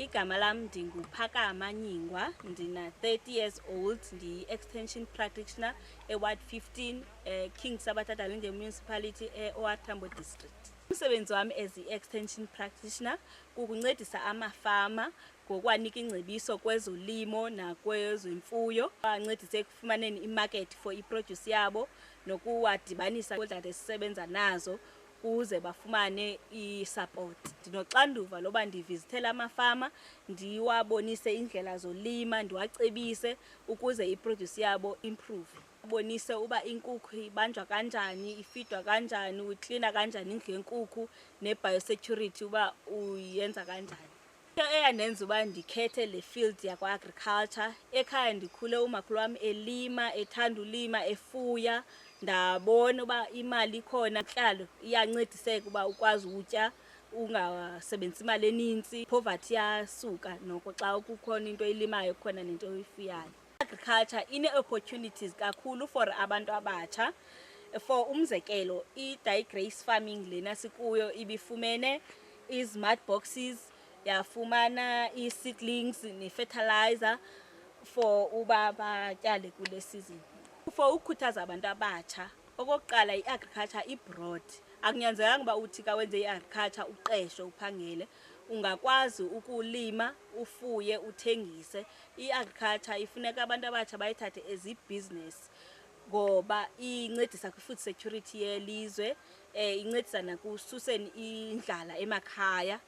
Igama lam ndinguPhakama Nyingwa, ndina 30 years old, ndi-extension practitioner eWard 15 King Sabata Dalinge Municipality eOR Tambo District. Umsebenzi wami as i-extension practitioner kukuncedisa amafama ngokwanika ingcebiso kwezolimo nakwezemfuyo, bancedise ekufumaneni imarket for iproduce yabo nokuwadibanisa kodade sisebenza nazo ukuze bafumane i-support. Ndinoxanduva loba ndivizithele amafama, ndiwabonise indlela zolima, ndiwacebise ukuze iproduce yabo improve. Bonise uba inkukhu ibanjwa kanjani, ifidwa kanjani, uyiklina kanjani indlu yenkukhu, ne-biosecurity uba uyenza kanjani. Into eyandenza uba ndikhethe le field yakwa-agriculture, ekhaya ndikhule umakhulu wami elima, ethanda ulima, efuya. Ndabona uba imali ikhona, intlalo iyancediseka uba ukwazi utya ungasebenzisi imali eninzi, poverty iyasuka noko xa kukhona into oyilimayo khona nento oyifuyayo. Agriculture ine-opportunities kakhulu for abantu abatsha. For umzekelo, i-dye-grace farming lena sikuyo ibifumene i-smart boxes, yafumana i-seedlings ne-fertilizer for uba batyale kule season. For ukukhuthaza abantu abatsha, okokuqala i-agriculture i-broad. Akunyanzelanga uba uthi ka wenze i-agriculture uqeshwe uphangele. Ungakwazi ukulima, ufuye, uthengise. I-agriculture ifuneka abantu abatsha bayithathe as i-business ngoba incedisa kwi-food security yelizwe, incedisa nakususeni indlala emakhaya.